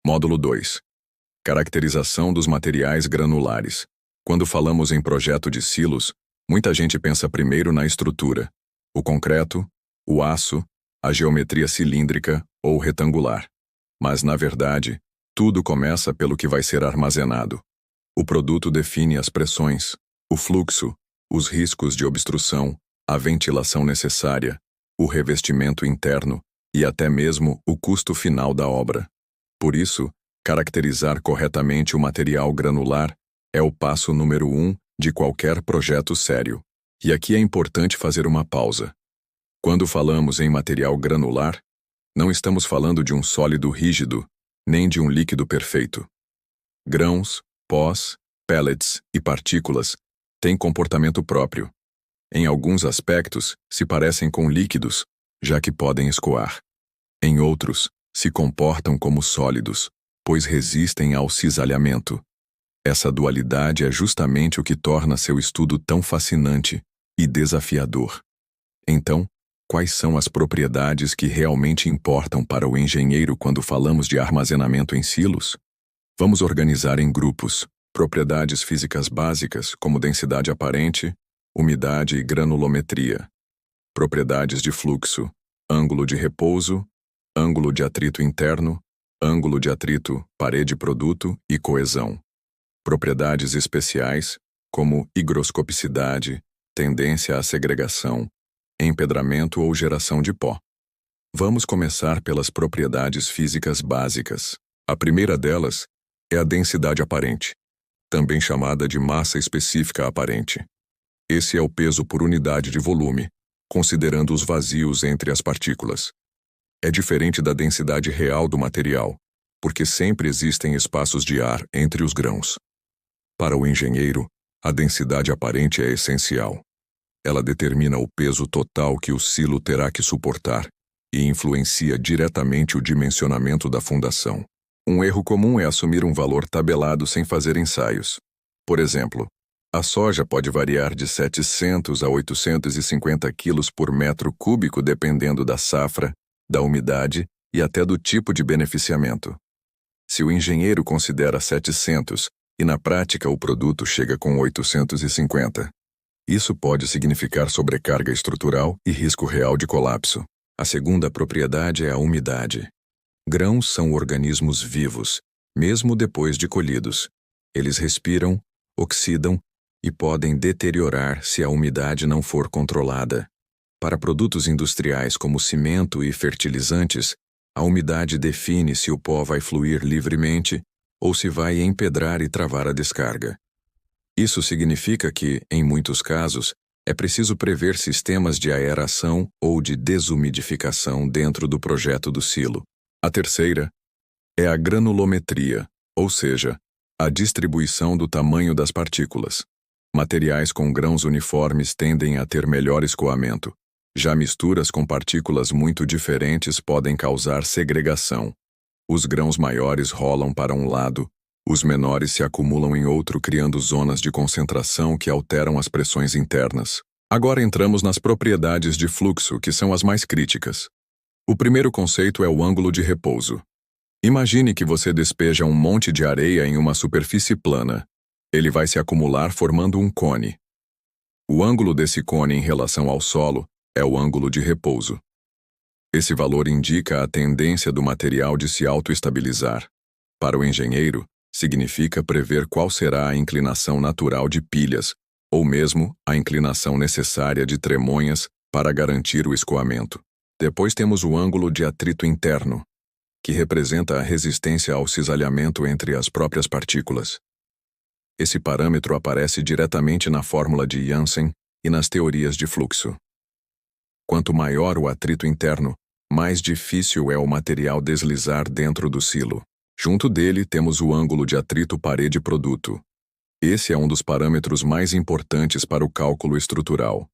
Módulo 2. Caracterização dos materiais granulares. Quando falamos em projeto de silos, muita gente pensa primeiro na estrutura, o concreto, o aço, a geometria cilíndrica ou retangular. Mas, na verdade, tudo começa pelo que vai ser armazenado. O produto define as pressões, o fluxo, os riscos de obstrução, a ventilação necessária, o revestimento interno e até mesmo o custo final da obra. Por isso, caracterizar corretamente o material granular é o passo número 1 de qualquer projeto sério. E aqui é importante fazer uma pausa. Quando falamos em material granular, não estamos falando de um sólido rígido, nem de um líquido perfeito. Grãos, pós, pellets e partículas têm comportamento próprio. Em alguns aspectos, se parecem com líquidos, já que podem escoar. Em outros, se comportam como sólidos, pois resistem ao cisalhamento. Essa dualidade é justamente o que torna seu estudo tão fascinante e desafiador. Então, quais são as propriedades que realmente importam para o engenheiro quando falamos de armazenamento em silos? Vamos organizar em grupos. Propriedades físicas básicas, como densidade aparente, umidade e granulometria. Propriedades de fluxo, ângulo de repouso, ângulo de atrito interno, ângulo de atrito parede-produto e coesão. Propriedades especiais, como higroscopicidade, tendência à segregação, empedramento ou geração de pó. Vamos começar pelas propriedades físicas básicas. A primeira delas é a densidade aparente, também chamada de massa específica aparente. Esse é o peso por unidade de volume, considerando os vazios entre as partículas. É diferente da densidade real do material, porque sempre existem espaços de ar entre os grãos. Para o engenheiro, a densidade aparente é essencial. Ela determina o peso total que o silo terá que suportar e influencia diretamente o dimensionamento da fundação. Um erro comum é assumir um valor tabelado sem fazer ensaios. Por exemplo, a soja pode variar de 700 a 850 quilos por metro cúbico dependendo da safra, da umidade e até do tipo de beneficiamento. Se o engenheiro considera 700 e na prática o produto chega com 850, isso pode significar sobrecarga estrutural e risco real de colapso. A segunda propriedade é a umidade. Grãos são organismos vivos, mesmo depois de colhidos. Eles respiram, oxidam e podem deteriorar se a umidade não for controlada. Para produtos industriais como cimento e fertilizantes, a umidade define se o pó vai fluir livremente ou se vai empedrar e travar a descarga. Isso significa que, em muitos casos, é preciso prever sistemas de aeração ou de desumidificação dentro do projeto do silo. A terceira é a granulometria, ou seja, a distribuição do tamanho das partículas. Materiais com grãos uniformes tendem a ter melhor escoamento. Já misturas com partículas muito diferentes podem causar segregação. Os grãos maiores rolam para um lado, os menores se acumulam em outro, criando zonas de concentração que alteram as pressões internas. Agora entramos nas propriedades de fluxo, que são as mais críticas. O primeiro conceito é o ângulo de repouso. Imagine que você despeja um monte de areia em uma superfície plana. Ele vai se acumular formando um cone. O ângulo desse cone em relação ao solo é o ângulo de repouso. Esse valor indica a tendência do material de se autoestabilizar. Para o engenheiro, significa prever qual será a inclinação natural de pilhas, ou mesmo a inclinação necessária de tremonhas para garantir o escoamento. Depois temos o ângulo de atrito interno, que representa a resistência ao cisalhamento entre as próprias partículas. Esse parâmetro aparece diretamente na fórmula de Janssen e nas teorias de fluxo. Quanto maior o atrito interno, mais difícil é o material deslizar dentro do silo. Junto dele temos o ângulo de atrito parede-produto. Esse é um dos parâmetros mais importantes para o cálculo estrutural.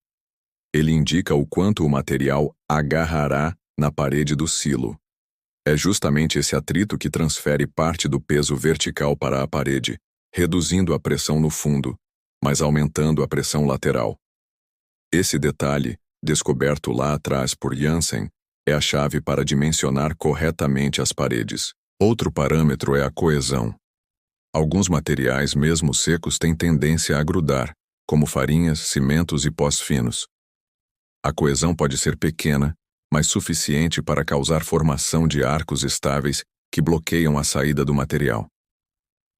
Ele indica o quanto o material agarrará na parede do silo. É justamente esse atrito que transfere parte do peso vertical para a parede, reduzindo a pressão no fundo, mas aumentando a pressão lateral. Esse detalhe, descoberto lá atrás por Janssen, é a chave para dimensionar corretamente as paredes. Outro parâmetro é a coesão. Alguns materiais, mesmo secos, têm tendência a grudar, como farinhas, cimentos e pós finos. A coesão pode ser pequena, mas suficiente para causar formação de arcos estáveis que bloqueiam a saída do material.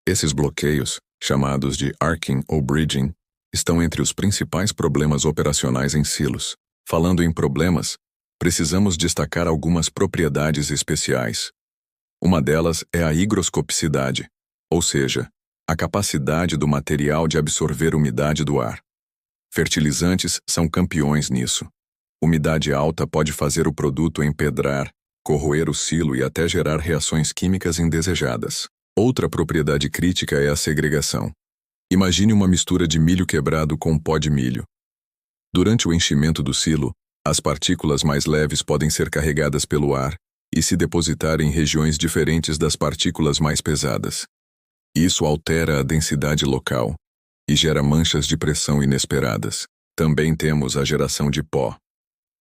Esses bloqueios, chamados de arcing ou bridging, estão entre os principais problemas operacionais em silos. Falando em problemas, precisamos destacar algumas propriedades especiais. Uma delas é a higroscopicidade, ou seja, a capacidade do material de absorver umidade do ar. Fertilizantes são campeões nisso. Umidade alta pode fazer o produto empedrar, corroer o silo e até gerar reações químicas indesejadas. Outra propriedade crítica é a segregação. Imagine uma mistura de milho quebrado com pó de milho. Durante o enchimento do silo, as partículas mais leves podem ser carregadas pelo ar e se depositar em regiões diferentes das partículas mais pesadas. Isso altera a densidade local e gera manchas de pressão inesperadas. Também temos a geração de pó.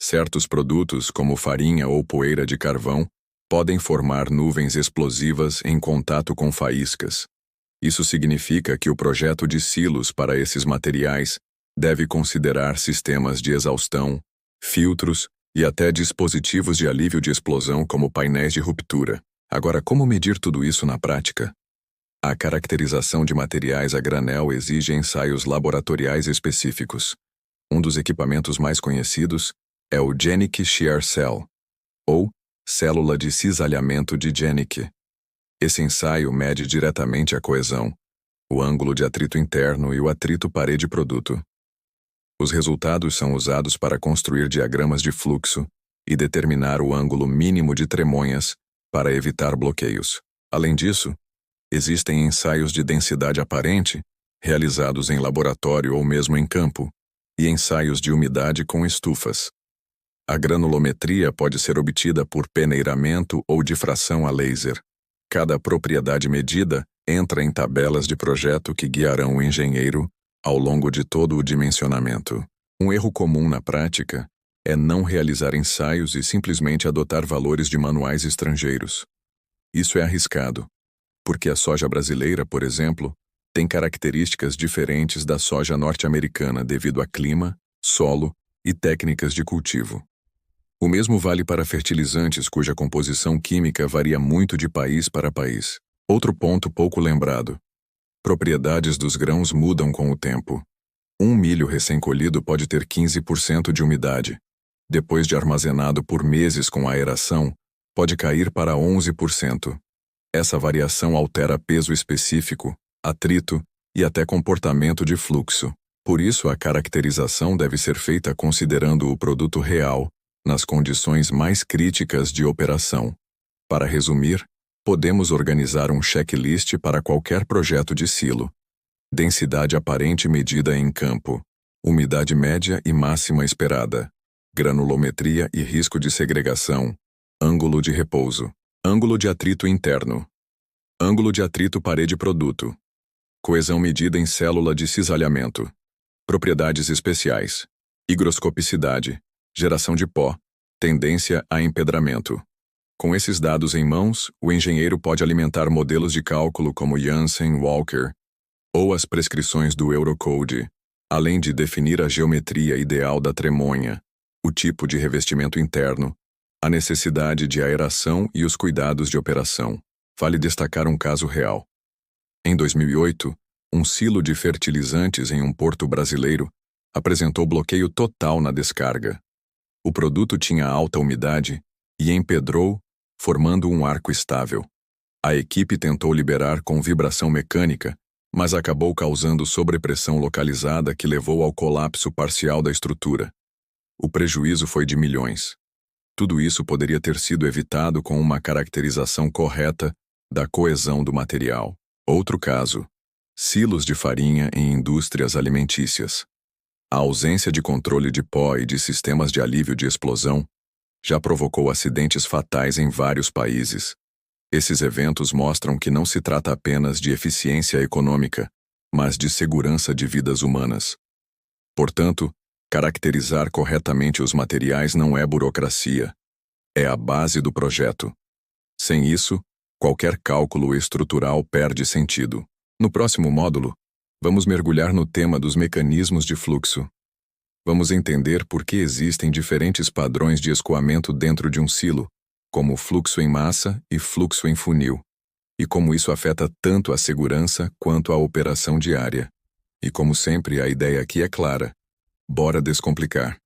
Certos produtos, como farinha ou poeira de carvão, podem formar nuvens explosivas em contato com faíscas. Isso significa que o projeto de silos para esses materiais deve considerar sistemas de exaustão, filtros e até dispositivos de alívio de explosão como painéis de ruptura. Agora, como medir tudo isso na prática? A caracterização de materiais a granel exige ensaios laboratoriais específicos. Um dos equipamentos mais conhecidos é o Janicke Shear Cell, ou célula de cisalhamento de Janicke. Esse ensaio mede diretamente a coesão, o ângulo de atrito interno e o atrito parede-produto. Os resultados são usados para construir diagramas de fluxo e determinar o ângulo mínimo de tremonhas para evitar bloqueios. Além disso, existem ensaios de densidade aparente, realizados em laboratório ou mesmo em campo, e ensaios de umidade com estufas. A granulometria pode ser obtida por peneiramento ou difração a laser. Cada propriedade medida entra em tabelas de projeto que guiarão o engenheiro ao longo de todo o dimensionamento. Um erro comum na prática é não realizar ensaios e simplesmente adotar valores de manuais estrangeiros. Isso é arriscado, porque a soja brasileira, por exemplo, tem características diferentes da soja norte-americana devido a clima, solo e técnicas de cultivo. O mesmo vale para fertilizantes cuja composição química varia muito de país para país. Outro ponto pouco lembrado: propriedades dos grãos mudam com o tempo. Um milho recém-colhido pode ter 15% de umidade. Depois de armazenado por meses com aeração, pode cair para 11%. Essa variação altera peso específico, atrito e até comportamento de fluxo. Por isso, a caracterização deve ser feita considerando o produto real, nas condições mais críticas de operação. Para resumir, podemos organizar um checklist para qualquer projeto de silo. Densidade aparente medida em campo, umidade média e máxima esperada, granulometria e risco de segregação, ângulo de repouso, ângulo de atrito interno, ângulo de atrito parede-produto, coesão medida em célula de cisalhamento, propriedades especiais, higroscopicidade, geração de pó, tendência a empedramento. Com esses dados em mãos, o engenheiro pode alimentar modelos de cálculo como Janssen-Walker ou as prescrições do Eurocode, além de definir a geometria ideal da tremonha, o tipo de revestimento interno, a necessidade de aeração e os cuidados de operação. Vale destacar um caso real. Em 2008, um silo de fertilizantes em um porto brasileiro apresentou bloqueio total na descarga. O produto tinha alta umidade e empedrou, formando um arco estável. A equipe tentou liberar com vibração mecânica, mas acabou causando sobrepressão localizada que levou ao colapso parcial da estrutura. O prejuízo foi de milhões. Tudo isso poderia ter sido evitado com uma caracterização correta da coesão do material. Outro caso: silos de farinha em indústrias alimentícias. A ausência de controle de pó e de sistemas de alívio de explosão já provocou acidentes fatais em vários países. Esses eventos mostram que não se trata apenas de eficiência econômica, mas de segurança de vidas humanas. Portanto, caracterizar corretamente os materiais não é burocracia. É a base do projeto. Sem isso, Qualquer cálculo estrutural perde sentido. No próximo módulo, vamos mergulhar no tema dos mecanismos de fluxo. Vamos entender por que existem diferentes padrões de escoamento dentro de um silo, como fluxo em massa e fluxo em funil, e como isso afeta tanto a segurança quanto a operação diária. E como sempre, a ideia aqui é clara. Bora descomplicar.